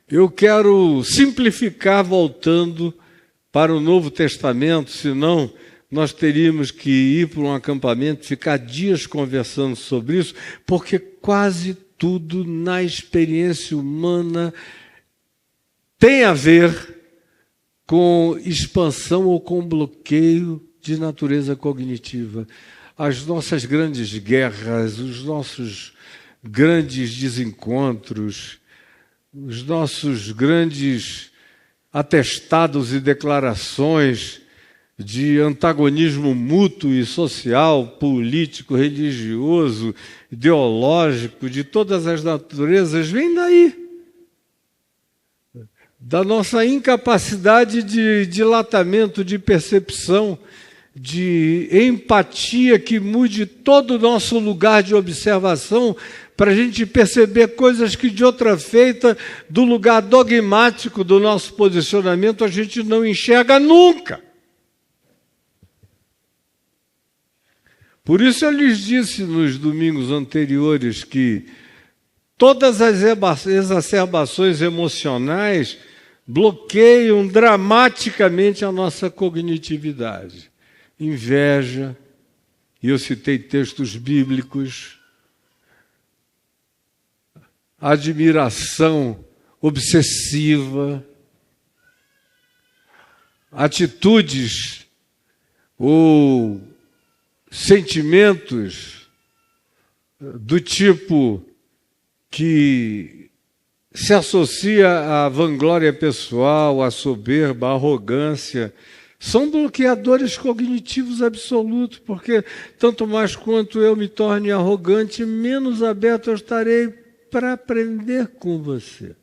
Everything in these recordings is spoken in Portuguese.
Eu quero simplificar voltando para o Novo Testamento, senão nós teríamos que ir para um acampamento, ficar dias conversando sobre isso, porque quase tudo na experiência humana tem a ver com expansão ou com bloqueio de natureza cognitiva. As nossas grandes guerras, os nossos grandes desencontros, os nossos grandes atestados e declarações de antagonismo mútuo e social, político, religioso, ideológico, de todas as naturezas, vem daí. Da nossa incapacidade de dilatamento, de percepção, de empatia que mude todo o nosso lugar de observação para a gente perceber coisas que de outra feita, do lugar dogmático do nosso posicionamento, a gente não enxerga nunca. Por isso eu lhes disse nos domingos anteriores que todas as exacerbações emocionais bloqueiam dramaticamente a nossa cognitividade. Inveja, e eu citei textos bíblicos, admiração obsessiva, atitudes ou sentimentos do tipo que se associa à vanglória pessoal, à soberba, à arrogância, são bloqueadores cognitivos absolutos, porque tanto mais quanto eu me torne arrogante, menos aberto eu estarei para aprender com você.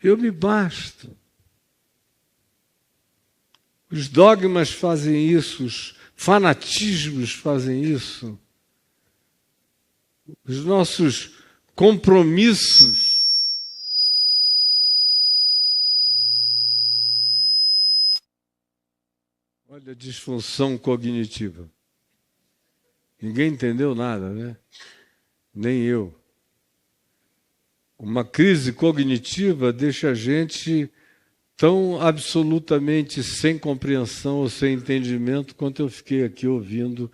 Eu me basto. Os dogmas fazem isso, os fanatismos fazem isso. Os nossos compromissos olha a disfunção cognitiva. Ninguém entendeu nada, né? Nem eu. Uma crise cognitiva deixa a gente tão absolutamente sem compreensão ou sem entendimento quanto eu fiquei aqui ouvindo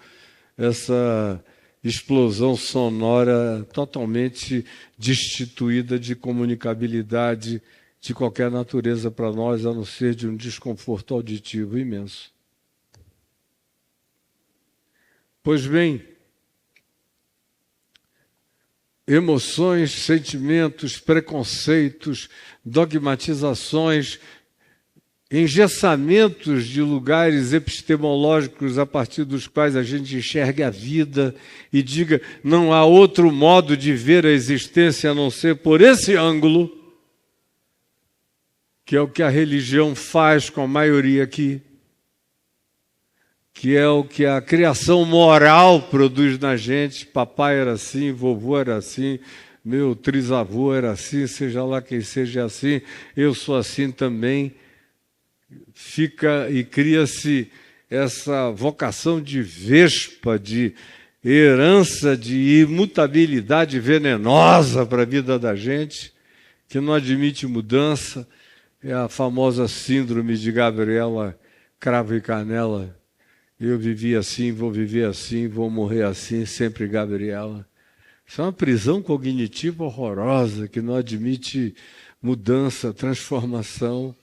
essa explosão sonora totalmente destituída de comunicabilidade de qualquer natureza para nós, a não ser de um desconforto auditivo imenso. Pois bem, emoções, sentimentos, preconceitos, dogmatizações, engessamentos de lugares epistemológicos a partir dos quais a gente enxerga a vida e diga não há outro modo de ver a existência a não ser por esse ângulo, que é o que a religião faz com a maioria aqui, que é o que a criação moral produz na gente. Papai era assim, vovô era assim, meu trisavô era assim, seja lá quem seja assim, eu sou assim também. Fica e cria-se essa vocação de vespa, de herança, de imutabilidade venenosa para a vida da gente, que não admite mudança. É a famosa síndrome de Gabriela Cravo e Canela. Eu vivi assim, vou viver assim, vou morrer assim, sempre Gabriela. Isso é uma prisão cognitiva horrorosa, que não admite mudança, transformação.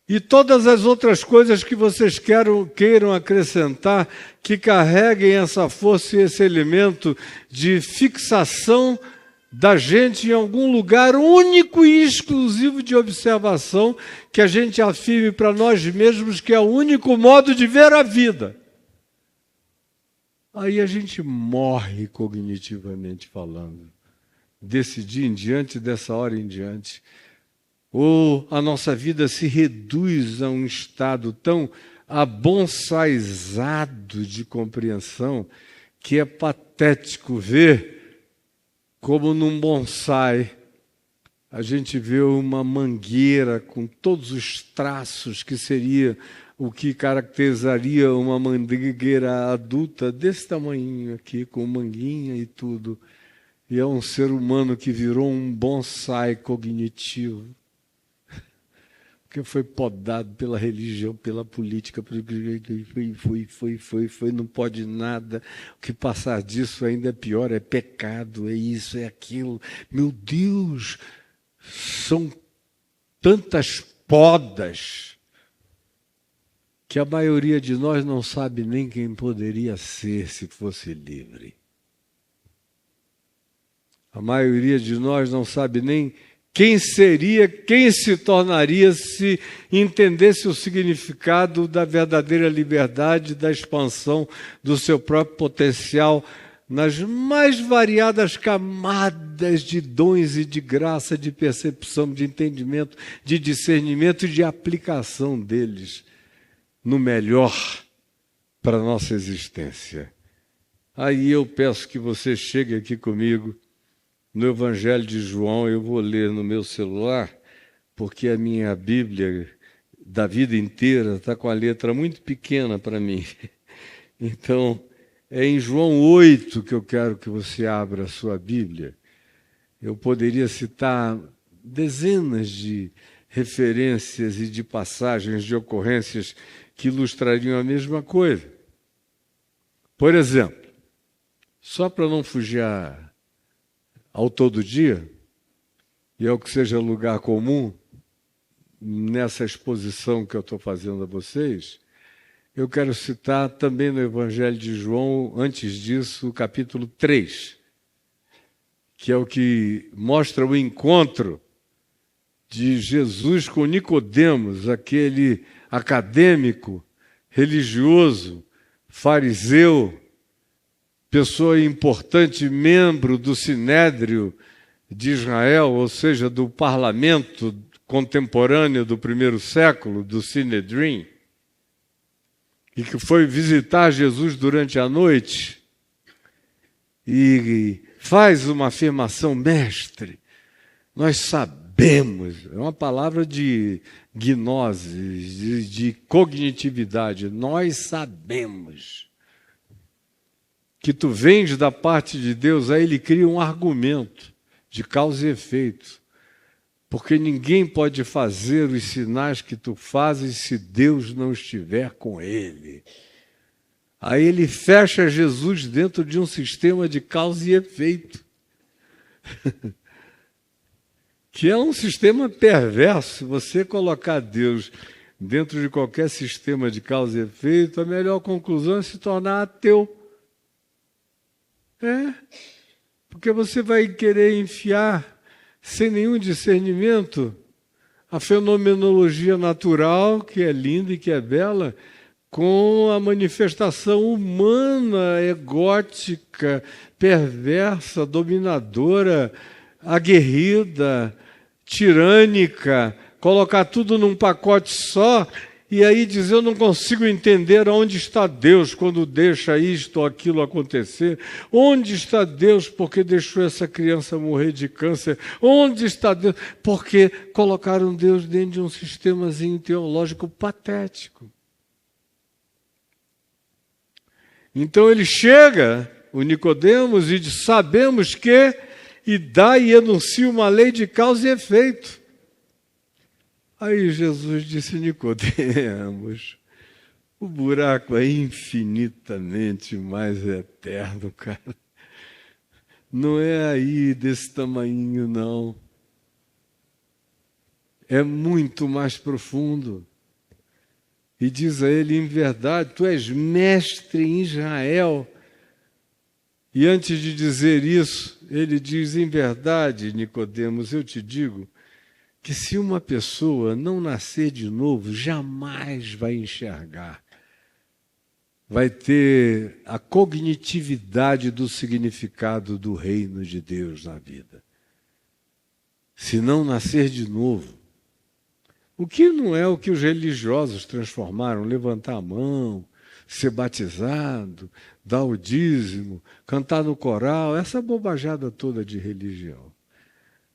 E todas as outras coisas que vocês queiram acrescentar, que carreguem essa força e esse elemento de fixação da gente em algum lugar único e exclusivo de observação, que a gente afirme para nós mesmos que é o único modo de ver a vida. Aí a gente morre cognitivamente falando, desse dia em diante, dessa hora em diante. Ou a nossa vida se reduz a um estado tão abonsaizado de compreensão que é patético ver como num bonsai a gente vê uma mangueira com todos os traços que seria o que caracterizaria uma mangueira adulta desse tamanho aqui, com manguinha e tudo. E é um ser humano que virou um bonsai cognitivo, porque foi podado pela religião, pela política, foi, não pode nada. O que passar disso ainda é pior, é pecado, é isso, é aquilo. Meu Deus, são tantas podas que a maioria de nós não sabe nem quem poderia ser se fosse livre. A maioria de nós não sabe nem quem seria, quem se tornaria se entendesse o significado da verdadeira liberdade, da expansão do seu próprio potencial nas mais variadas camadas de dons e de graça, de percepção, de entendimento, de discernimento e de aplicação deles no melhor para a nossa existência. Aí eu peço que você chegue aqui comigo no Evangelho de João. Eu vou ler no meu celular, porque a minha Bíblia da vida inteira está com a letra muito pequena para mim. Então, é em João 8 que eu quero que você abra a sua Bíblia. Eu poderia citar dezenas de referências e de passagens, de ocorrências que ilustrariam a mesma coisa. Por exemplo, só para não fugir ao todo dia, e ao que seja lugar comum, nessa exposição que eu estou fazendo a vocês, eu quero citar também no Evangelho de João, antes disso, o capítulo 3, que é o que mostra o encontro de Jesus com Nicodemos, aquele acadêmico, religioso, fariseu, pessoa importante, membro do Sinédrio de Israel, ou seja, do parlamento contemporâneo do primeiro século, do Sinedrim, e que foi visitar Jesus durante a noite e faz uma afirmação: mestre, nós sabemos, é uma palavra de gnose, de cognitividade, nós sabemos que tu vens da parte de Deus. Aí ele cria um argumento de causa e efeito, porque ninguém pode fazer os sinais que tu fazes se Deus não estiver com ele. Aí ele fecha Jesus dentro de um sistema de causa e efeito, que é um sistema perverso. Se você colocar Deus dentro de qualquer sistema de causa e efeito, a melhor conclusão é se tornar ateu. Porque você vai querer enfiar, sem nenhum discernimento, a fenomenologia natural, que é linda e que é bela, com a manifestação humana, egótica, perversa, dominadora, aguerrida, tirânica, colocar tudo num pacote só e aí dizer: eu não consigo entender onde está Deus quando deixa isto ou aquilo acontecer. Onde está Deus porque deixou essa criança morrer de câncer? Onde está Deus? Porque colocaram Deus dentro de um sistemazinho teológico patético. Então ele chega, o Nicodemos, e diz: sabemos que, e dá e enuncia uma lei de causa e efeito. Aí Jesus disse: Nicodemos, o buraco é infinitamente mais eterno, cara. Não é aí desse tamanho, não. É muito mais profundo. E diz a ele: em verdade, tu és mestre em Israel. E antes de dizer isso, ele diz: em verdade, Nicodemos, eu te digo que se uma pessoa não nascer de novo, jamais vai enxergar, vai ter a cognitividade do significado do reino de Deus na vida. Se não nascer de novo. O que não é o que os religiosos transformaram: levantar a mão, ser batizado, dar o dízimo, cantar no coral, essa bobajada toda de religião.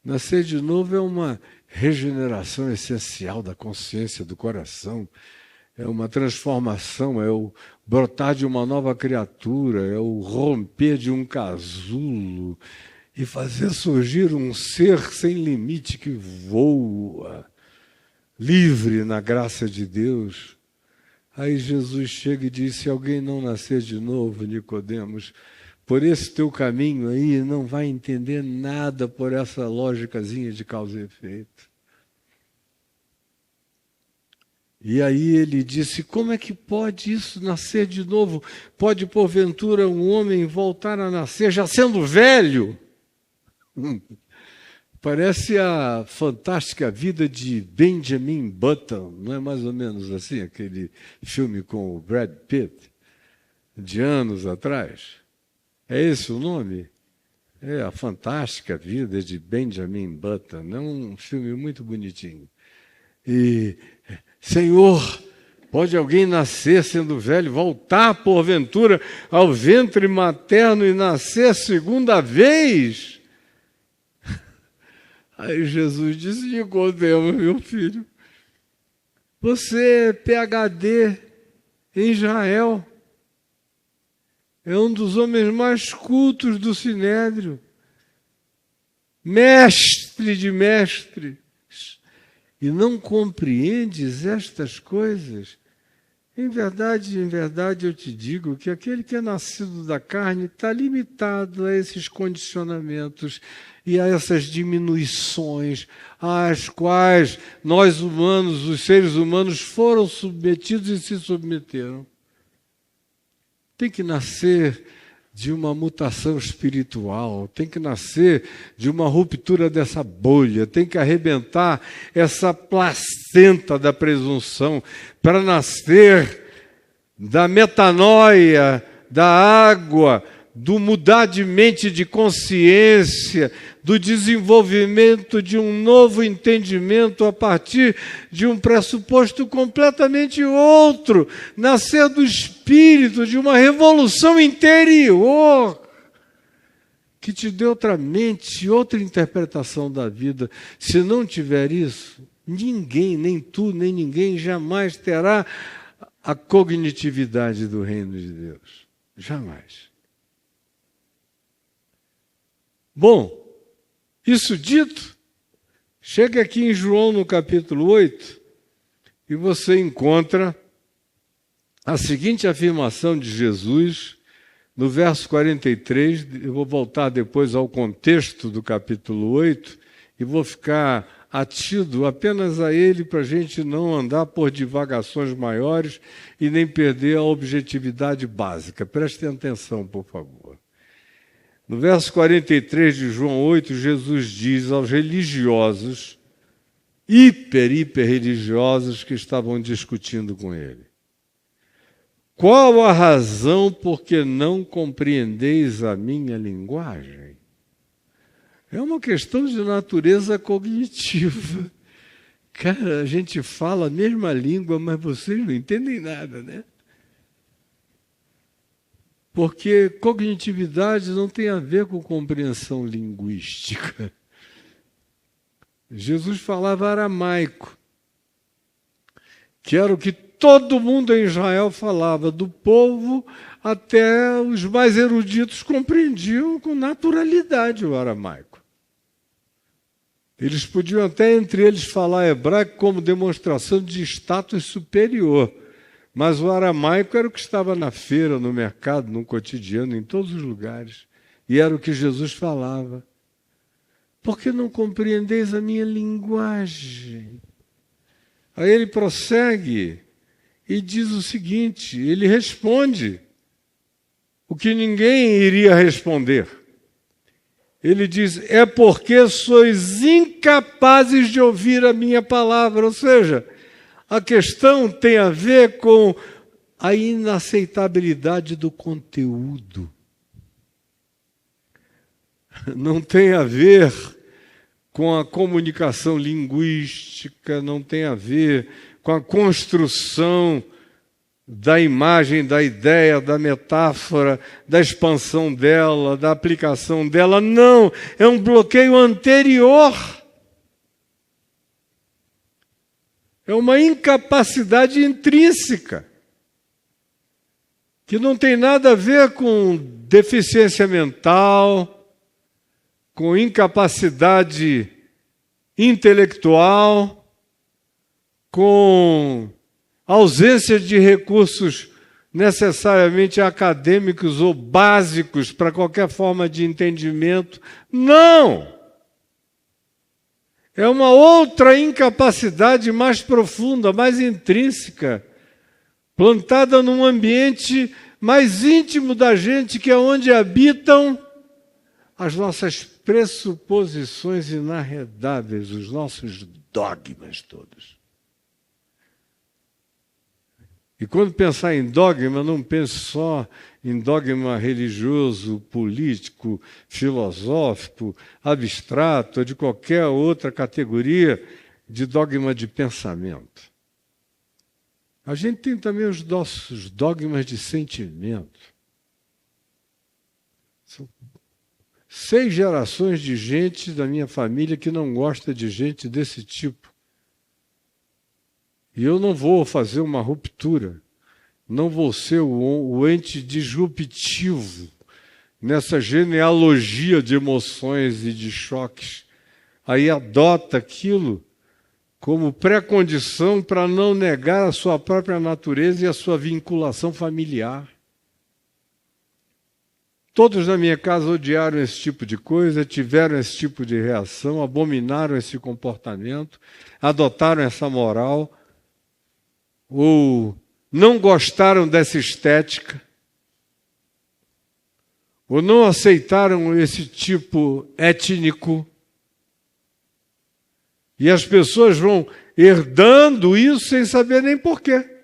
Nascer de novo é uma regeneração essencial da consciência, do coração, é uma transformação, é o brotar de uma nova criatura, é o romper de um casulo e fazer surgir um ser sem limite que voa, livre na graça de Deus. Aí Jesus chega e diz: se alguém não nascer de novo, Nicodemos, por esse teu caminho aí, não vai entender nada por essa lógicazinha de causa e efeito. E aí ele disse: como é que pode isso nascer de novo? Pode, porventura, um homem voltar a nascer já sendo velho? Parece a fantástica vida de Benjamin Button, não é mais ou menos assim, aquele filme com o Brad Pitt, de anos atrás? É esse o nome? É a fantástica vida de Benjamin Button, é um filme muito bonitinho. E, Senhor, pode alguém nascer sendo velho, voltar porventura ao ventre materno e nascer segunda vez? Aí Jesus disse: Nicodemo, meu filho, você é PhD em Israel, é um dos homens mais cultos do Sinédrio, mestre de mestres, e não compreendes estas coisas? Em verdade, eu te digo que aquele que é nascido da carne está limitado a esses condicionamentos e a essas diminuições às quais nós humanos, os seres humanos, foram submetidos e se submeteram. Tem que nascer de uma mutação espiritual, tem que nascer de uma ruptura dessa bolha, tem que arrebentar essa placenta da presunção para nascer da metanoia, da água, do mudar de mente, de consciência, do desenvolvimento de um novo entendimento a partir de um pressuposto completamente outro, nascer do espírito, de uma revolução interior, que te dê outra mente, outra interpretação da vida. Se não tiver isso, ninguém, nem tu, nem ninguém, jamais terá a cognitividade do reino de Deus. Jamais. Bom, isso dito, chega aqui em João no capítulo 8 e você encontra a seguinte afirmação de Jesus no verso 43. Eu vou voltar depois ao contexto do capítulo 8 e vou ficar atido apenas a ele para a gente não andar por divagações maiores e nem perder a objetividade básica. Prestem atenção, por favor. No verso 43 de João 8, Jesus diz aos religiosos, hiper religiosos, que estavam discutindo com ele: qual a razão por que não compreendeis a minha linguagem? É uma questão de natureza cognitiva. Cara, a gente fala a mesma língua, mas vocês não entendem nada, né? Porque cognitividade não tem a ver com compreensão linguística. Jesus falava aramaico, que era o que todo mundo em Israel falava, do povo até os mais eruditos compreendiam com naturalidade o aramaico. Eles podiam até entre eles falar hebraico como demonstração de status superior. Mas o aramaico era o que estava na feira, no mercado, no cotidiano, em todos os lugares. E era o que Jesus falava. Por que não compreendeis a minha linguagem? Aí ele prossegue e diz o seguinte, ele responde o que ninguém iria responder. Ele diz: é porque sois incapazes de ouvir a minha palavra. Ou seja, a questão tem a ver com a inaceitabilidade do conteúdo. Não tem a ver com a comunicação linguística, não tem a ver com a construção da imagem, da ideia, da metáfora, da expansão dela, da aplicação dela. Não, é um bloqueio anterior. É uma incapacidade intrínseca, que não tem nada a ver com deficiência mental, com incapacidade intelectual, com ausência de recursos necessariamente acadêmicos ou básicos para qualquer forma de entendimento. Não! É uma outra incapacidade mais profunda, mais intrínseca, plantada num ambiente mais íntimo da gente, que é onde habitam as nossas pressuposições inarredáveis, os nossos dogmas todos. E quando pensar em dogma, não pense só em dogma religioso, político, filosófico, abstrato, ou de qualquer outra categoria de dogma de pensamento. A gente tem também os nossos dogmas de sentimento. São 6 gerações de gente da minha família que não gosta de gente desse tipo. E eu não vou fazer uma ruptura, não vou ser o ente disruptivo nessa genealogia de emoções e de choques. Aí adota aquilo como pré-condição para não negar a sua própria natureza e a sua vinculação familiar. Todos na minha casa odiaram esse tipo de coisa, tiveram esse tipo de reação, abominaram esse comportamento, adotaram essa moral, ou não gostaram dessa estética, ou não aceitaram esse tipo étnico. E as pessoas vão herdando isso sem saber nem porquê.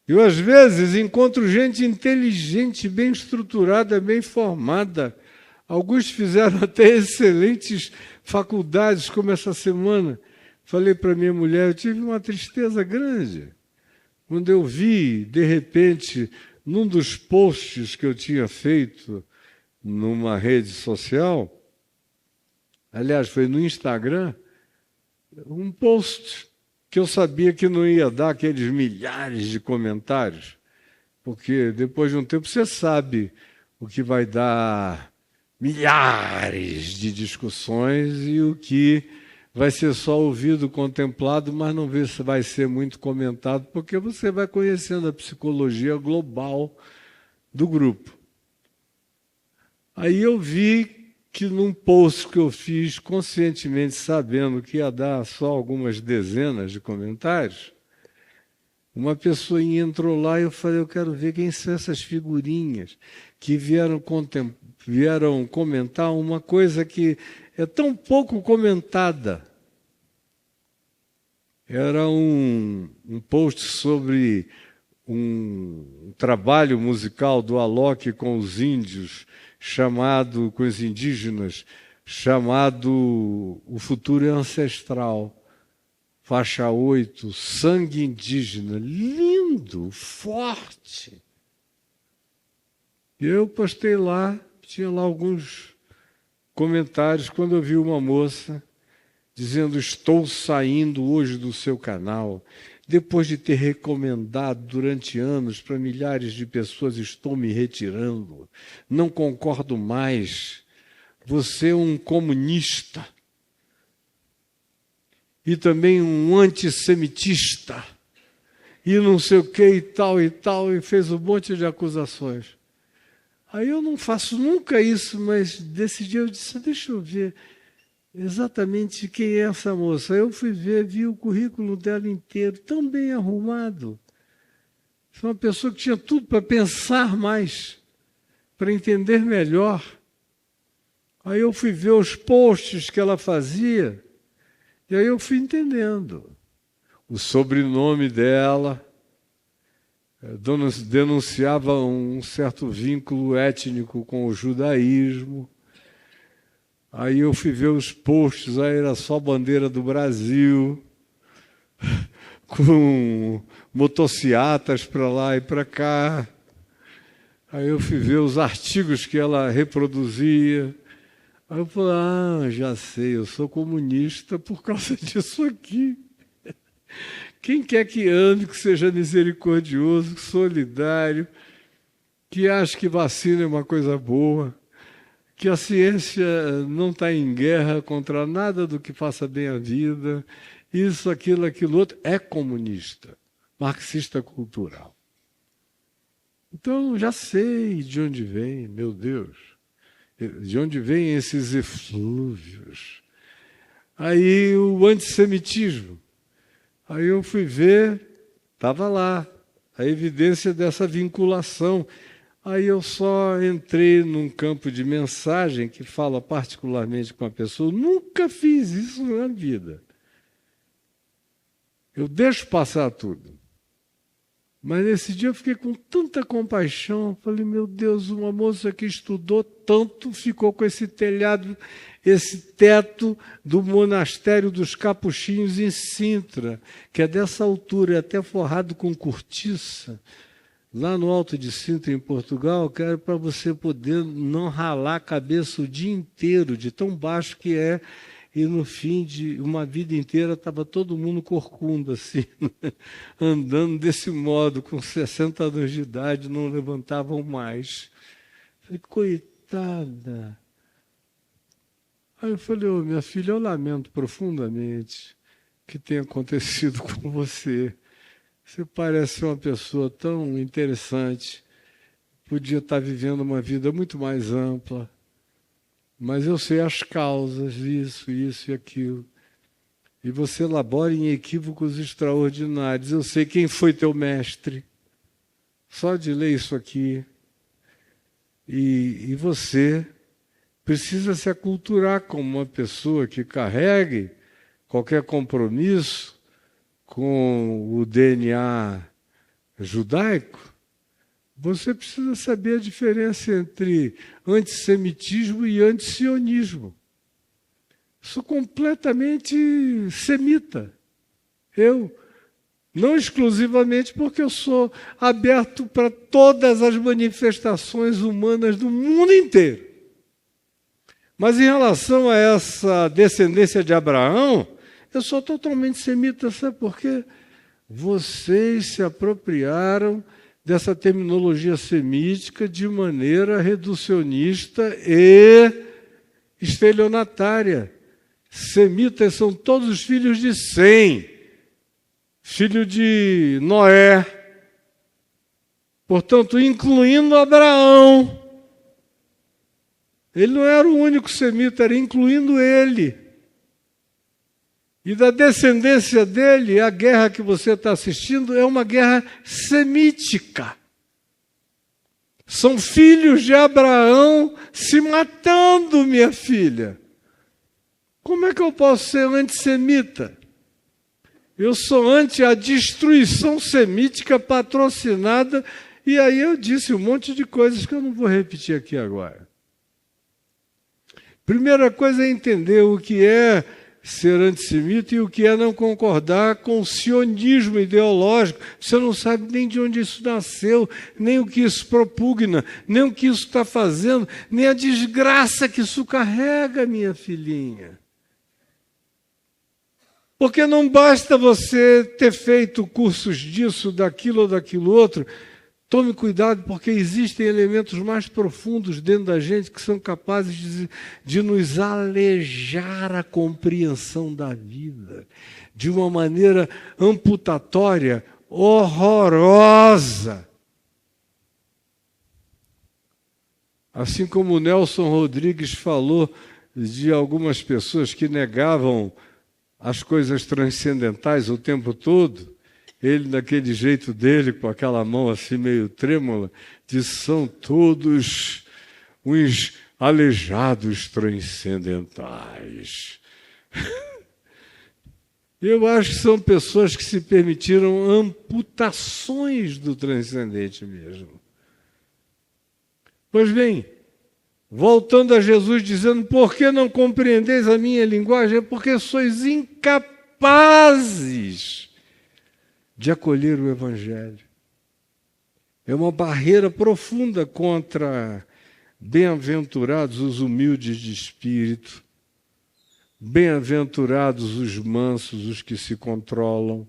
Eu, às vezes, encontro gente inteligente, bem estruturada, bem formada. Alguns fizeram até excelentes faculdades, como essa semana. Falei para minha mulher, eu tive uma tristeza grande. Quando eu vi, de repente, num dos posts que eu tinha feito numa rede social, aliás, foi no Instagram, um post que eu sabia que não ia dar aqueles milhares de comentários, porque depois de um tempo você sabe o que vai dar milhares de discussões e o que vai ser só ouvido, contemplado, mas não vai ser muito comentado, porque você vai conhecendo a psicologia global do grupo. Aí eu vi que num post que eu fiz, conscientemente sabendo que ia dar só algumas dezenas de comentários, uma pessoinha entrou lá e eu falei, eu quero ver quem são essas figurinhas que vieram comentar uma coisa que é tão pouco comentada. Era um post sobre um trabalho musical do Alok com os índios, com os indígenas, chamado O Futuro é Ancestral. Faixa 8, Sangue Indígena. Lindo, forte. Eu postei lá, tinha lá alguns comentários, quando eu vi uma moça dizendo, estou saindo hoje do seu canal, depois de ter recomendado durante anos para milhares de pessoas, estou me retirando, não concordo mais, você é um comunista e também um antissemitista, e não sei o que e tal, e fez um monte de acusações. Aí eu não faço nunca isso, mas desse dia eu disse, deixa eu ver exatamente quem é essa moça. Eu fui ver, vi o currículo dela inteiro, tão bem arrumado. Foi uma pessoa que tinha tudo para pensar mais, para entender melhor. Aí eu fui ver os posts que ela fazia, e aí eu fui entendendo. O sobrenome dela denunciava um certo vínculo étnico com o judaísmo. Aí eu fui ver os posts, aí era só bandeira do Brasil, com motocicletas para lá e para cá. Aí eu fui ver os artigos que ela reproduzia. Aí eu falei, já sei, eu sou comunista por causa disso aqui. Quem quer que ame, que seja misericordioso, solidário, que ache que vacina é uma coisa boa, que a ciência não está em guerra contra nada do que faça bem a vida, isso, aquilo outro, é comunista, marxista cultural. Então, já sei de onde vem, meu Deus, de onde vêm esses eflúvios. Aí o antissemitismo. Aí eu fui ver, estava lá, a evidência dessa vinculação. Aí eu só entrei num campo de mensagem que fala particularmente com a pessoa. Nunca fiz isso na vida. Eu deixo passar tudo. Mas nesse dia eu fiquei com tanta compaixão. Falei, meu Deus, uma moça que estudou tanto ficou com esse telhado, esse teto do monastério dos Capuchinhos em Sintra, que é dessa altura, até forrado com cortiça. Lá no Alto de Sintra, em Portugal, que era para você poder não ralar a cabeça o dia inteiro, de tão baixo que é. E no fim de uma vida inteira estava todo mundo corcunda, assim, andando desse modo, com 60 anos de idade, não levantavam mais. Falei, coitada. Aí eu falei, minha filha, eu lamento profundamente que tenha acontecido com você. Você parece uma pessoa tão interessante, podia estar vivendo uma vida muito mais ampla, mas eu sei as causas, isso e aquilo. E você elabora em equívocos extraordinários. Eu sei quem foi teu mestre, só de ler isso aqui. E você precisa se aculturar como uma pessoa que carregue qualquer compromisso com o DNA judaico. Você precisa saber a diferença entre antissemitismo e antisionismo. Sou completamente semita. Eu, não exclusivamente porque eu sou aberto para todas as manifestações humanas do mundo inteiro. Mas em relação a essa descendência de Abraão, eu sou totalmente semita, sabe por quê? Vocês se apropriaram dessa terminologia semítica de maneira reducionista e estelionatária. Semitas são todos os filhos de Sem, filho de Noé, portanto, incluindo Abraão. Ele não era o único semita, era incluindo ele. E da descendência dele, a guerra que você está assistindo é uma guerra semítica. São filhos de Abraão se matando, minha filha. Como é que eu posso ser antissemita? Eu sou anti a destruição semítica patrocinada. E aí eu disse um monte de coisas que eu não vou repetir aqui agora. Primeira coisa é entender o que é ser antissemita e o que é não concordar com o sionismo ideológico. Você não sabe nem de onde isso nasceu, nem o que isso propugna, nem o que isso está fazendo, nem a desgraça que isso carrega, minha filhinha. Porque não basta você ter feito cursos disso, daquilo ou daquilo outro. Tome cuidado, porque existem elementos mais profundos dentro da gente que são capazes de nos alejar a compreensão da vida de uma maneira amputatória, horrorosa. Assim como o Nelson Rodrigues falou de algumas pessoas que negavam as coisas transcendentais o tempo todo, ele, daquele jeito dele, com aquela mão assim meio trêmula, disse, são todos uns aleijados transcendentais. Eu acho que são pessoas que se permitiram amputações do transcendente mesmo. Pois bem, voltando a Jesus dizendo, por que não compreendeis a minha linguagem? É porque sois incapazes de acolher o Evangelho. É uma barreira profunda contra bem-aventurados os humildes de espírito, bem-aventurados os mansos, os que se controlam,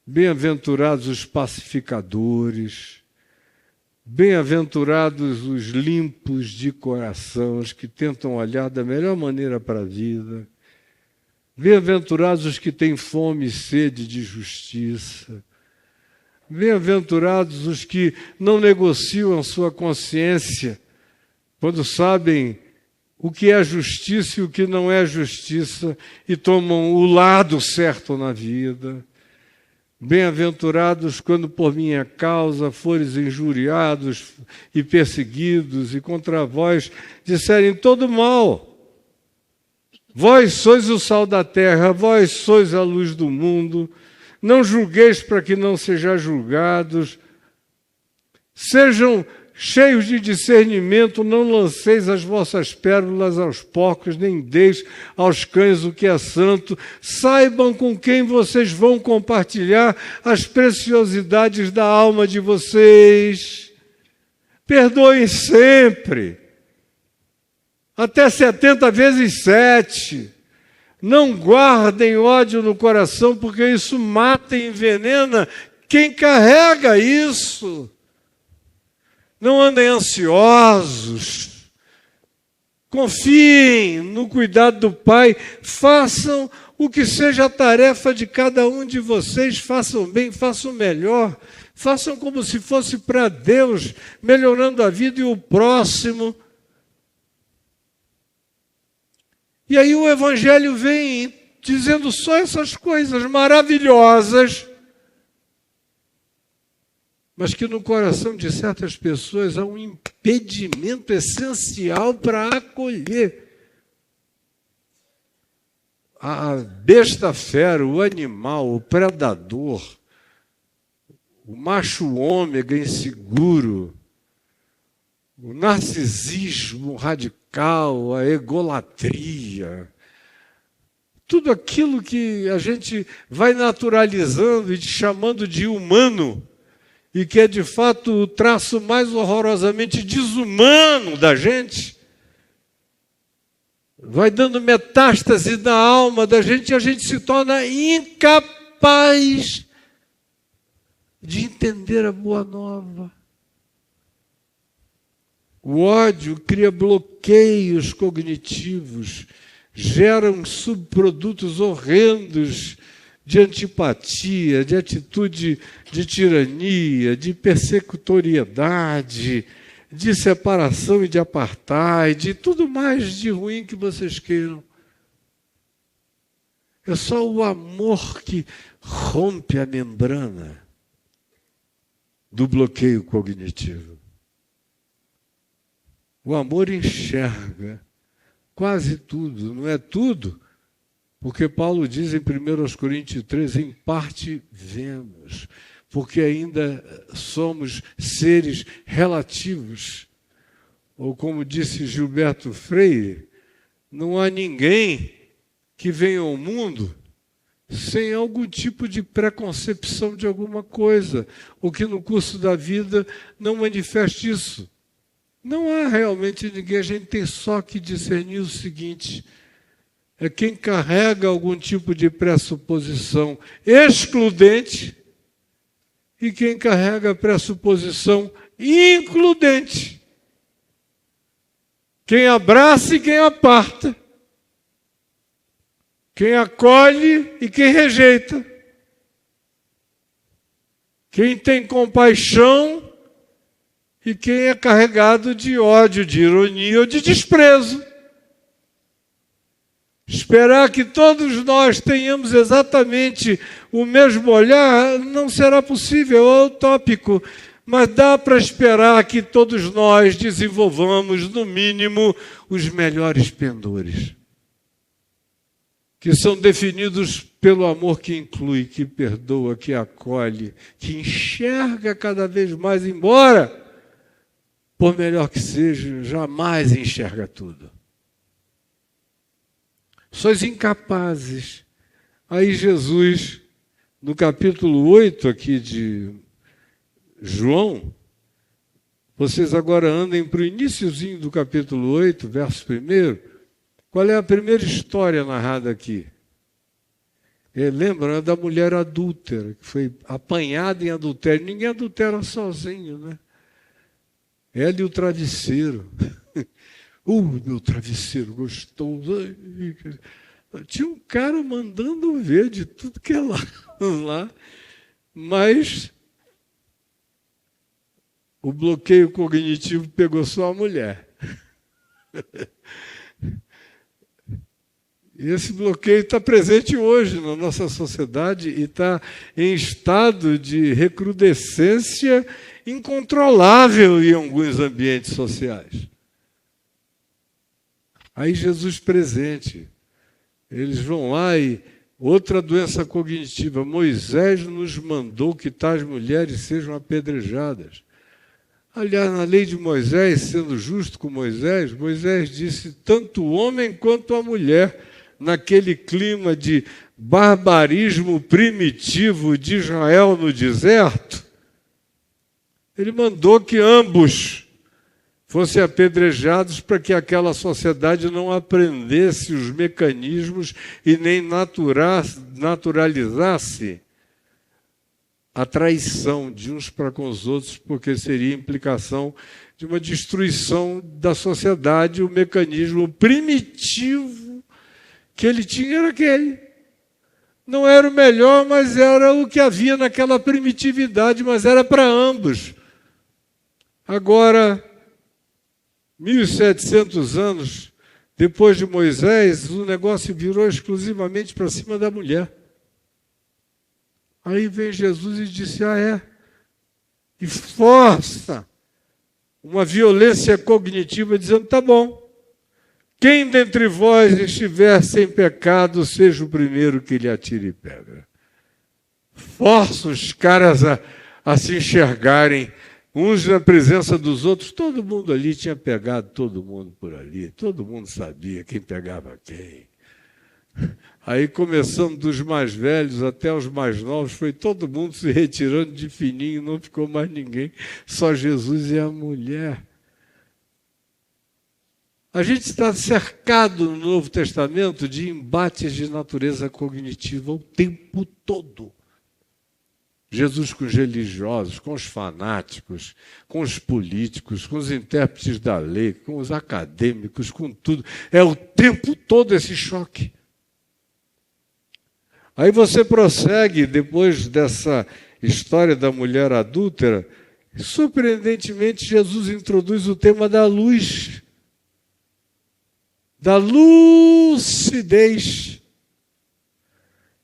bem-aventurados os pacificadores, Bem-aventurados os limpos de coração, os que tentam olhar da melhor maneira para a vida. Bem-aventurados os que têm fome e sede de justiça. Bem-aventurados os que não negociam a sua consciência, quando sabem o que é justiça e o que não é justiça, e tomam o lado certo na vida. Bem-aventurados quando por minha causa fores injuriados e perseguidos, e contra vós disserem todo mal. Vós sois o sal da terra, vós sois a luz do mundo. Não julgueis para que não sejais julgados. Sejam cheios de discernimento, não lanceis as vossas pérolas aos porcos, nem deis aos cães o que é santo. Saibam com quem vocês vão compartilhar as preciosidades da alma de vocês. Perdoem sempre, até 70 vezes 7. Não guardem ódio no coração, porque isso mata e envenena quem carrega isso. Não andem ansiosos, confiem no cuidado do Pai, façam o que seja a tarefa de cada um de vocês, façam bem, façam melhor, façam como se fosse para Deus, melhorando a vida e o próximo. E aí o Evangelho vem dizendo só essas coisas maravilhosas, mas que no coração de certas pessoas há um impedimento essencial para acolher. A besta fera, o animal, o predador, o macho ômega inseguro, o narcisismo radical, a egolatria, tudo aquilo que a gente vai naturalizando e chamando de humano, e que é de fato o traço mais horrorosamente desumano da gente, vai dando metástase na alma da gente e a gente se torna incapaz de entender a boa nova. O ódio cria bloqueios cognitivos, gera uns subprodutos horrendos de antipatia, de atitude de tirania, de persecutoriedade, de separação e de apartheid, de tudo mais de ruim que vocês queiram. É só o amor que rompe a membrana do bloqueio cognitivo. O amor enxerga quase tudo, não é tudo, porque Paulo diz em 1 Coríntios 3, em parte vemos, porque ainda somos seres relativos. Ou como disse Gilberto Freire, não há ninguém que venha ao mundo sem algum tipo de preconcepção de alguma coisa, ou que no curso da vida não manifeste isso. Não há realmente ninguém, a gente tem só que discernir o seguinte: é quem carrega algum tipo de pressuposição excludente e quem carrega pressuposição includente. Quem abraça e quem aparta. Quem acolhe e quem rejeita. Quem tem compaixão e quem é carregado de ódio, de ironia ou de desprezo. Esperar que todos nós tenhamos exatamente o mesmo olhar não será possível, é utópico, mas dá para esperar que todos nós desenvolvamos, no mínimo, os melhores pendores, que são definidos pelo amor que inclui, que perdoa, que acolhe, que enxerga cada vez mais, embora, por melhor que seja, jamais enxerga tudo. Sois incapazes. Aí Jesus, no capítulo 8 aqui de João, vocês agora andem para o iniciozinho do capítulo 8, verso 1. Qual é a primeira história narrada aqui? Lembra da mulher adúltera, que foi apanhada em adultério. Ninguém adultera sozinho, né? Ela e o travesseiro. Meu travesseiro gostoso. Tinha um cara mandando ver de tudo que é lá. Mas o bloqueio cognitivo pegou só a mulher. E esse bloqueio está presente hoje na nossa sociedade e está em estado de recrudescência incontrolável em alguns ambientes sociais. Aí Jesus presente. Eles vão lá e... Outra doença cognitiva. Moisés nos mandou que tais mulheres sejam apedrejadas. Aliás, na lei de Moisés, sendo justo com Moisés, Moisés disse tanto o homem quanto a mulher, naquele clima de barbarismo primitivo de Israel no deserto, ele mandou que ambos fossem apedrejados para que aquela sociedade não aprendesse os mecanismos e nem naturalizasse a traição de uns para com os outros, porque seria implicação de uma destruição da sociedade. O mecanismo primitivo que ele tinha era aquele. Não era o melhor, mas era o que havia naquela primitividade, mas era para ambos. Agora, 1.700 anos depois de Moisés, o negócio virou exclusivamente para cima da mulher. Aí vem Jesus e disse, e força uma violência cognitiva, dizendo, tá bom, quem dentre vós estiver sem pecado, seja o primeiro que lhe atire pedra. Força os caras a se enxergarem, uns na presença dos outros. Todo mundo ali tinha pegado todo mundo por ali, todo mundo sabia quem pegava quem. Aí, começando dos mais velhos até os mais novos, foi todo mundo se retirando de fininho, não ficou mais ninguém, só Jesus e a mulher. A gente está cercado no Novo Testamento de embates de natureza cognitiva o tempo todo. Jesus com os religiosos, com os fanáticos, com os políticos, com os intérpretes da lei, com os acadêmicos, com tudo. É o tempo todo esse choque. Aí você prossegue, depois dessa história da mulher adúltera, e, surpreendentemente, Jesus introduz o tema da luz, da lucidez,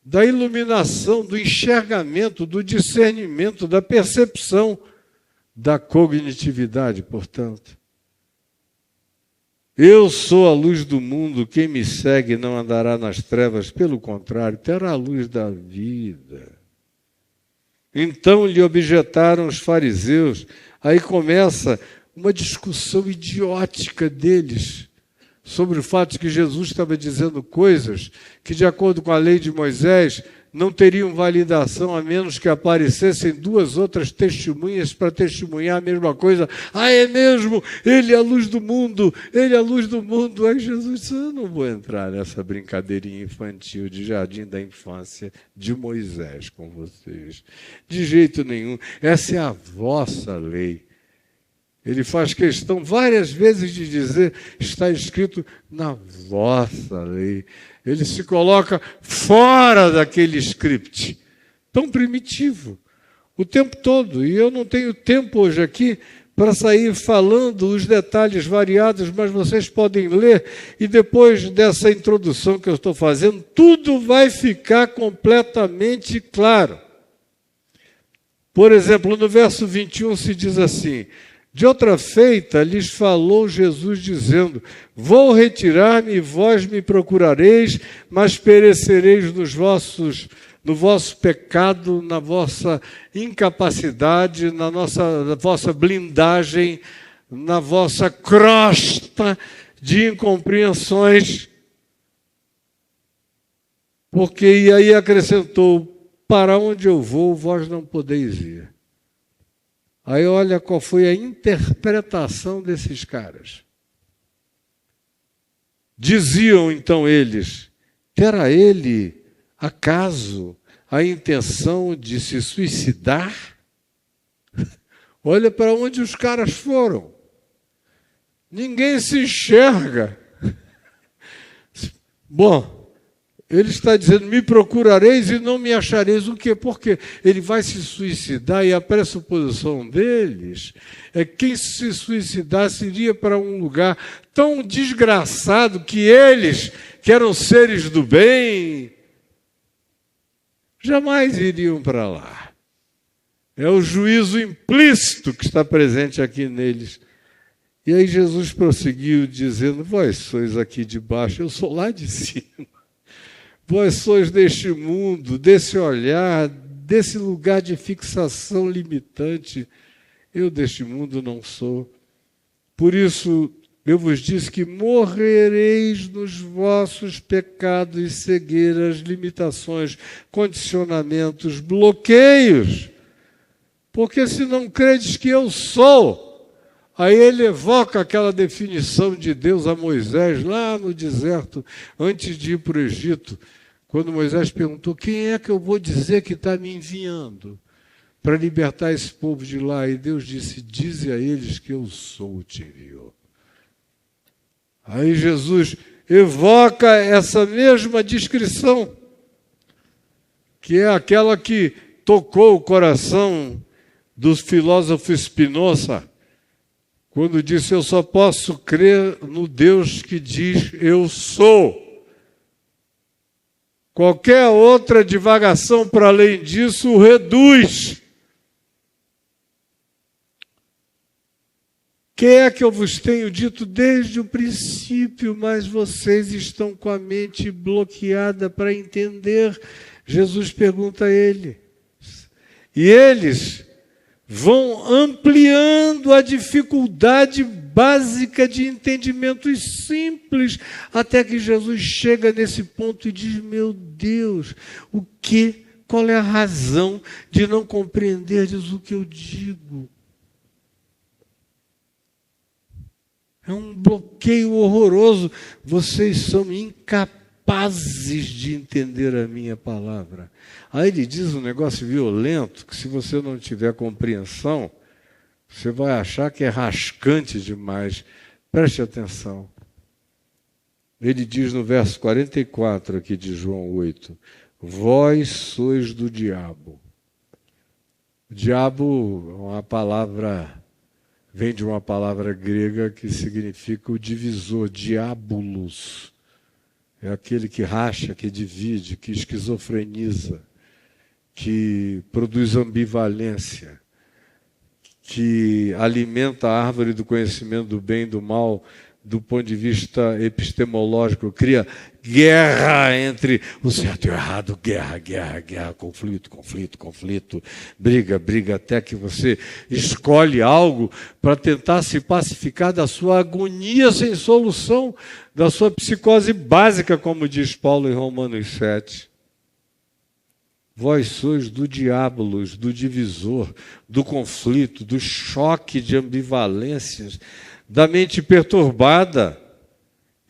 da iluminação, do enxergamento, do discernimento, da percepção, da cognitividade, portanto. Eu sou a luz do mundo, quem me segue não andará nas trevas, pelo contrário, terá a luz da vida. Então lhe objetaram os fariseus, aí começa uma discussão idiótica deles, sobre o fato de que Jesus estava dizendo coisas que, de acordo com a lei de Moisés, não teriam validação a menos que aparecessem duas outras testemunhas para testemunhar a mesma coisa. É mesmo, ele é a luz do mundo, ele é a luz do mundo. Aí Jesus disse, eu não vou entrar nessa brincadeirinha infantil de jardim da infância de Moisés com vocês. De jeito nenhum, essa é a vossa lei. Ele faz questão várias vezes de dizer, está escrito na vossa lei. Ele se coloca fora daquele script, tão primitivo, o tempo todo. E eu não tenho tempo hoje aqui para sair falando os detalhes variados, mas vocês podem ler, e depois dessa introdução que eu estou fazendo, tudo vai ficar completamente claro. Por exemplo, no verso 21 se diz assim, de outra feita, lhes falou Jesus, dizendo, vou retirar-me e vós me procurareis, mas perecereis no vosso pecado, na vossa incapacidade, na vossa blindagem, na vossa crosta de incompreensões. Porque, e aí acrescentou, para onde eu vou, vós não podeis ir. Aí olha qual foi a interpretação desses caras. Diziam então eles, terá ele, acaso, a intenção de se suicidar? Olha para onde os caras foram. Ninguém se enxerga. Bom, ele está dizendo, me procurareis e não me achareis. O quê? Porque ele vai se suicidar e a pressuposição deles é que quem se suicidasse iria para um lugar tão desgraçado que eles, que eram seres do bem, jamais iriam para lá. É o juízo implícito que está presente aqui neles. E aí Jesus prosseguiu dizendo, vós sois aqui de baixo, eu sou lá de cima. Vós sois deste mundo, desse olhar, desse lugar de fixação limitante. Eu deste mundo não sou. Por isso eu vos disse que morrereis nos vossos pecados e cegueiras, limitações, condicionamentos, bloqueios. Porque se não credes que eu sou... Aí ele evoca aquela definição de Deus a Moisés, lá no deserto, antes de ir para o Egito, quando Moisés perguntou, quem é que eu vou dizer que está me enviando para libertar esse povo de lá? E Deus disse, dize a eles que eu sou, te enviou. Aí Jesus evoca essa mesma descrição, que é aquela que tocou o coração do filósofo Spinoza, quando disse, eu só posso crer no Deus que diz, eu sou. Qualquer outra divagação para além disso o reduz. Que é que eu vos tenho dito desde o princípio, mas vocês estão com a mente bloqueada para entender. Jesus pergunta a ele. E eles vão ampliando a dificuldade básica de entendimentos simples, até que Jesus chega nesse ponto e diz, meu Deus, qual é a razão de não compreenderdes o que eu digo? É um bloqueio horroroso. Vocês são incapazes de entender a minha palavra. Aí ele diz um negócio violento, que se você não tiver compreensão, você vai achar que é rascante demais. Preste atenção. Ele diz no verso 44 aqui de João 8, vós sois do diabo. O diabo é uma palavra, vem de uma palavra grega que significa o divisor, diabolos. É aquele que racha, que divide, que esquizofreniza, que produz ambivalência, que alimenta a árvore do conhecimento do bem e do mal do ponto de vista epistemológico, cria guerra entre o certo e o errado, guerra, conflito, briga, até que você escolhe algo para tentar se pacificar da sua agonia sem solução, da sua psicose básica, como diz Paulo em Romanos 7. Vós sois do diabolos, do divisor, do conflito, do choque de ambivalências, da mente perturbada.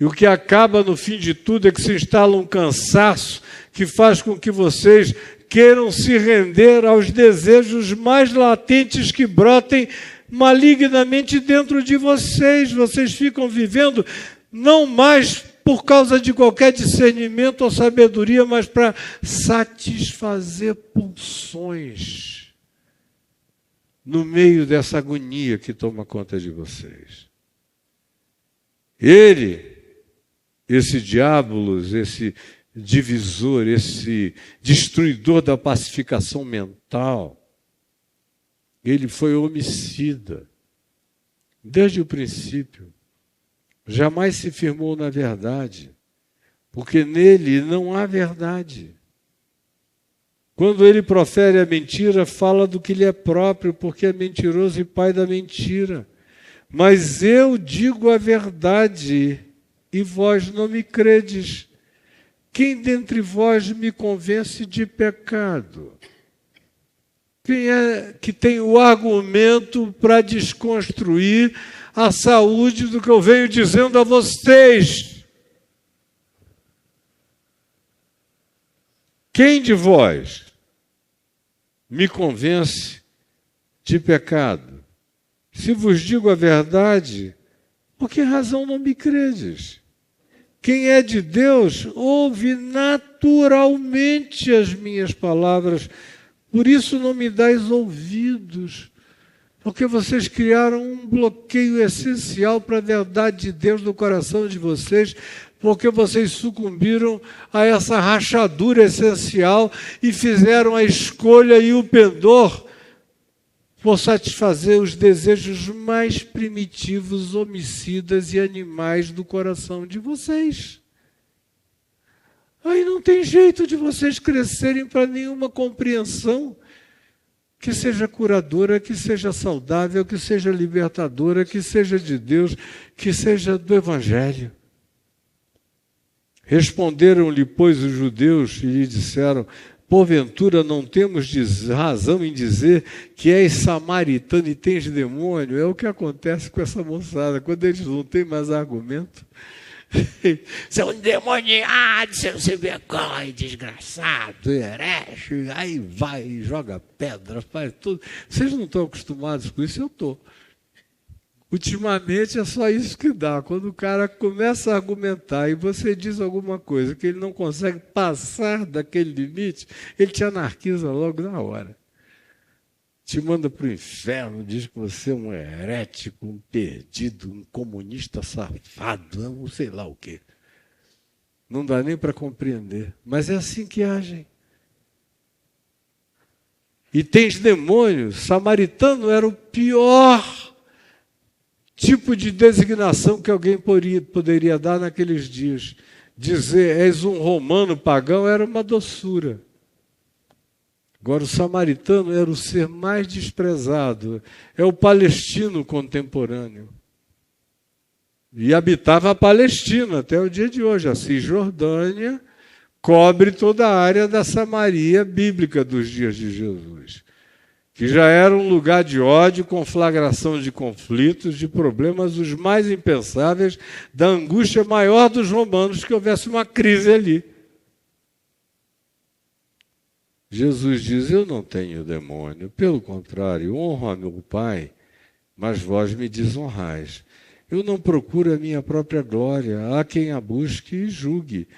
E o que acaba no fim de tudo é que se instala um cansaço que faz com que vocês queiram se render aos desejos mais latentes que brotem malignamente dentro de vocês. Vocês ficam vivendo não mais por causa de qualquer discernimento ou sabedoria, mas para satisfazer pulsões no meio dessa agonia que toma conta de vocês. Esse diabolos, esse divisor, esse destruidor da pacificação mental, ele foi homicida desde o princípio. Jamais se firmou na verdade, porque nele não há verdade. Quando ele profere a mentira, fala do que lhe é próprio, porque é mentiroso e pai da mentira. Mas eu digo a verdade, e vós não me credes. Quem dentre vós me convence de pecado? Quem é que tem o argumento para desconstruir a saúde do que eu venho dizendo a vocês? Quem de vós me convence de pecado? Se vos digo a verdade, Por que razão não me credes? Quem é de Deus ouve naturalmente as minhas palavras. Por isso não me dais ouvidos. Porque vocês criaram um bloqueio essencial para a verdade de Deus no coração de vocês. Porque vocês sucumbiram a essa rachadura essencial e fizeram a escolha e o pendor por satisfazer os desejos mais primitivos, homicidas e animais do coração de vocês. Aí não tem jeito de vocês crescerem para nenhuma compreensão que seja curadora, que seja saudável, que seja libertadora, que seja de Deus, que seja do Evangelho. Responderam-lhe, pois, os judeus e lhe disseram: porventura não temos razão em dizer que és samaritano e tens demônio? É o que acontece com essa moçada, quando eles não têm mais argumento. Seu endemoniado, seu sem vergonha, desgraçado, herege, aí vai, joga pedra, faz tudo. Vocês não estão acostumados com isso? Eu estou. Ultimamente é só isso que dá. Quando o cara começa a argumentar e você diz alguma coisa que ele não consegue passar daquele limite, ele te anarquiza logo na hora. Te manda para o inferno, diz que você é um herético, um perdido, um comunista safado, não sei lá o quê. Não dá nem para compreender. Mas é assim que agem. E tens demônios. Samaritano era o pior tipo de designação que alguém poderia dar naqueles dias. Dizer, és um romano pagão, era uma doçura. Agora, o samaritano era o ser mais desprezado. É o palestino contemporâneo. E habitava a Palestina até o dia de hoje. A Cisjordânia cobre toda a área da Samaria bíblica dos dias de Jesus, que já era um lugar de ódio, conflagração de conflitos, de problemas os mais impensáveis, da angústia maior dos romanos que houvesse uma crise ali. Jesus diz, eu não tenho demônio, pelo contrário, honro a meu Pai, mas vós me desonrais. Eu não procuro a minha própria glória, há quem a busque e julgue.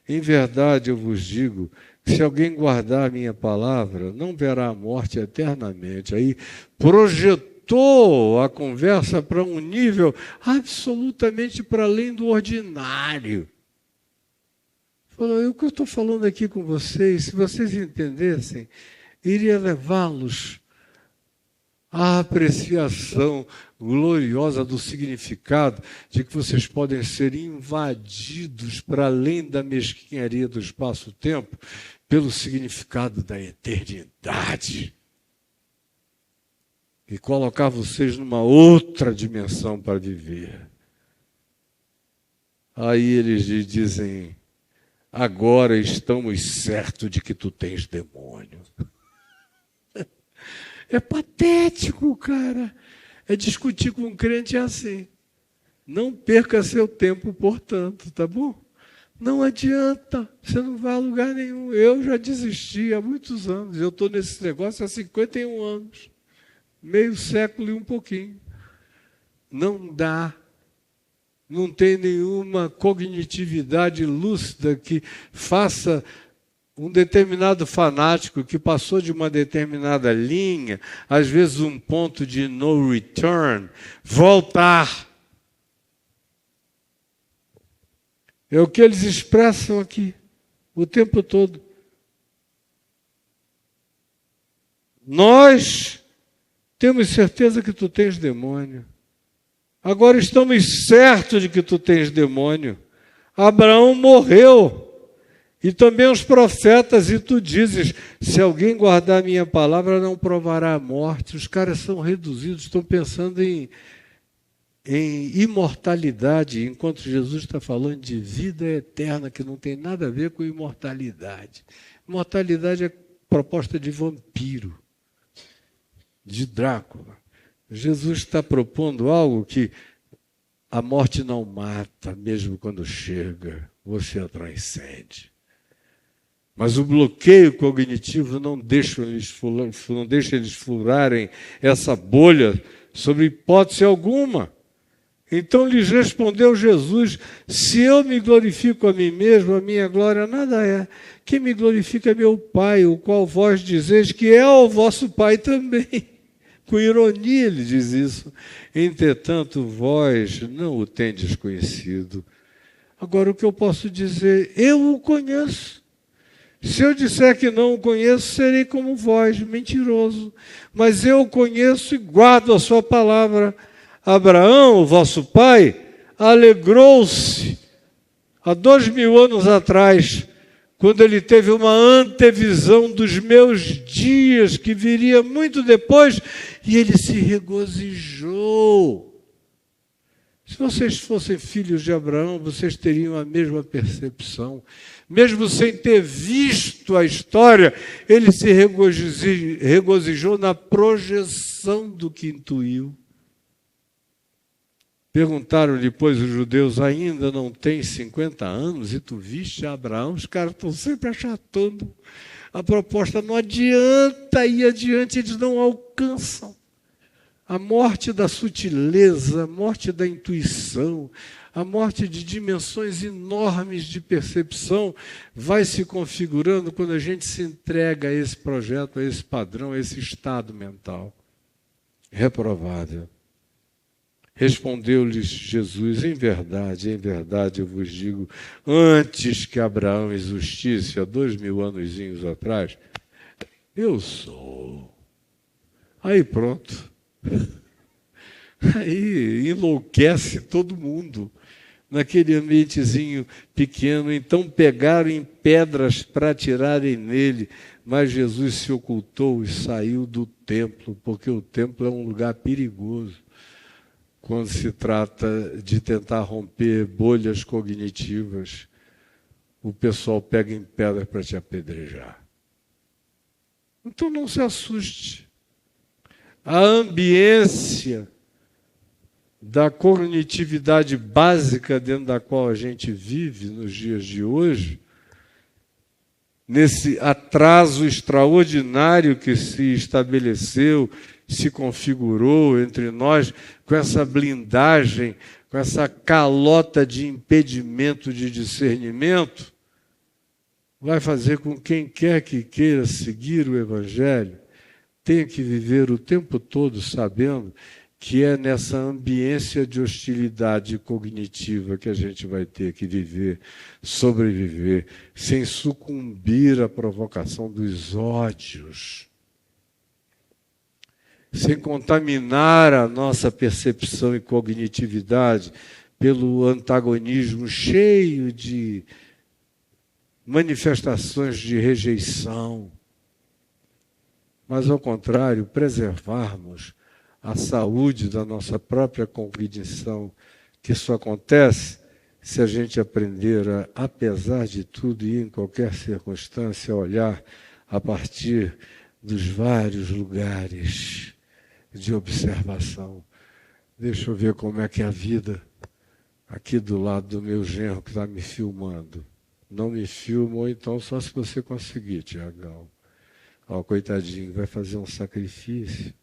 Em verdade eu vos digo, se alguém guardar a minha palavra, não verá a morte eternamente. Aí projetou a conversa para um nível absolutamente para além do ordinário. Falou, o que eu estou falando aqui com vocês, se vocês entendessem, iria levá-los à apreciação gloriosa do significado de que vocês podem ser invadidos para além da mesquinharia do espaço-tempo pelo significado da eternidade e colocar vocês numa outra dimensão para viver. Aí eles lhe dizem, agora estamos certos de que tu tens demônio. É patético, cara. É discutir com um crente assim. Não perca seu tempo, portanto, tá bom? Não adianta, você não vai a lugar nenhum. Eu já desisti há muitos anos. Eu estou nesse negócio há 51 anos. Meio século e um pouquinho. Não dá. Não tem nenhuma cognitividade lúcida que faça um determinado fanático que passou de uma determinada linha, às vezes um ponto de no return, voltar. É o que eles expressam aqui, o tempo todo. Nós temos certeza que tu tens demônio. Agora estamos certos de que tu tens demônio. Abraão morreu. E também os profetas, e tu dizes, se alguém guardar a minha palavra, não provará a morte. Os caras são reduzidos, estão pensando em imortalidade, enquanto Jesus está falando de vida eterna, que não tem nada a ver com imortalidade. Imortalidade é proposta de vampiro, de Drácula. Jesus está propondo algo que a morte não mata, mesmo quando chega, você a transcende. Mas o bloqueio cognitivo não deixa eles furarem essa bolha sobre hipótese alguma. Então lhes respondeu Jesus: se eu me glorifico a mim mesmo, a minha glória nada é. Quem me glorifica é meu Pai, o qual vós dizeis que é o vosso Pai também. Com ironia ele diz isso. Entretanto, vós não o tendes conhecido. Agora, o que eu posso dizer? Eu o conheço. Se eu disser que não o conheço, serei como vós, mentiroso. Mas eu o conheço e guardo a sua palavra. Abraão, o vosso pai, alegrou-se há 2000 anos atrás, quando ele teve uma antevisão dos meus dias, que viria muito depois, e ele se regozijou. Se vocês fossem filhos de Abraão, vocês teriam a mesma percepção. Mesmo sem ter visto a história, ele se regozijou na projeção do que intuiu. Perguntaram depois os judeus: ainda não tem 50 anos e tu viste Abraão? Os caras estão sempre achatando. A proposta não adianta ir adiante, eles não alcançam. A morte da sutileza, a morte da intuição, a morte de dimensões enormes de percepção vai se configurando quando a gente se entrega a esse projeto, a esse padrão, a esse estado mental reprovável. Respondeu-lhes Jesus: em verdade eu vos digo, antes que Abraão existisse, há 2000 anos atrás, eu sou. Aí pronto. Aí enlouquece todo mundo, naquele ambientezinho pequeno. Então pegaram em pedras para atirarem nele, mas Jesus se ocultou e saiu do templo, porque o templo é um lugar perigoso quando se trata de tentar romper bolhas cognitivas. O pessoal pega em pedra para te apedrejar. Então não se assuste. A ambiência da cognitividade básica dentro da qual a gente vive nos dias de hoje, nesse atraso extraordinário que se estabeleceu, se configurou entre nós, com essa blindagem, com essa calota de impedimento de discernimento, vai fazer com que quem quer que queira seguir o Evangelho tenha que viver o tempo todo sabendo que é nessa ambiência de hostilidade cognitiva que a gente vai ter que viver, sobreviver, sem sucumbir à provocação dos ódios, sem contaminar a nossa percepção e cognitividade pelo antagonismo cheio de manifestações de rejeição, mas, ao contrário, preservarmos a saúde da nossa própria cognição, que isso acontece se a gente aprender a, apesar de tudo e em qualquer circunstância, olhar a partir dos vários lugares de observação. Deixa eu ver como é que é a vida aqui do lado do meu genro que está me filmando. Não me filma, ou então só se você conseguir, Tiagão. Ó, coitadinho, vai fazer um sacrifício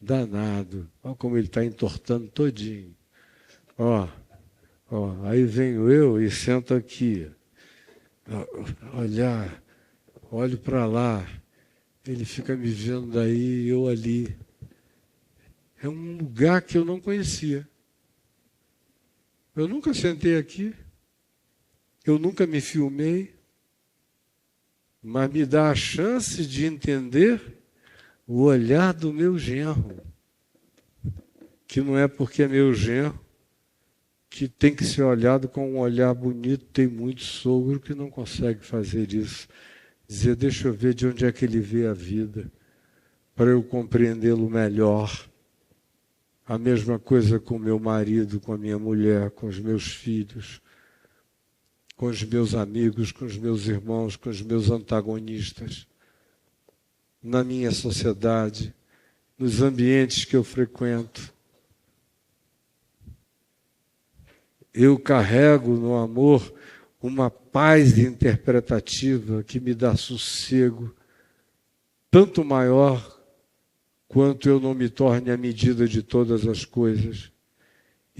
danado. Olha como ele está entortando todinho. Ó, aí venho eu e sento aqui. Olho para lá. Ele fica me vendo daí e eu ali. É um lugar que eu não conhecia. Eu nunca sentei aqui. Eu nunca me filmei. Mas me dá a chance de entender o olhar do meu genro, que não é porque é meu genro que tem que ser olhado com um olhar bonito. Tem muito sogro que não consegue fazer isso. Dizer, deixa eu ver de onde é que ele vê a vida, para eu compreendê-lo melhor. A mesma coisa com meu marido, com a minha mulher, com os meus filhos, com os meus amigos, com os meus irmãos, com os meus antagonistas, na minha sociedade, nos ambientes que eu frequento. Eu carrego no amor uma paz interpretativa que me dá sossego, tanto maior quanto eu não me torne a medida de todas as coisas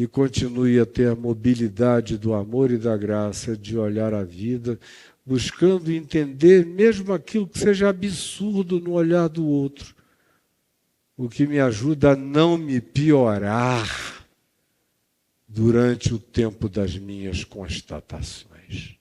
e continue a ter a mobilidade do amor e da graça de olhar a vida, buscando entender mesmo aquilo que seja absurdo no olhar do outro, o que me ajuda a não me piorar durante o tempo das minhas constatações.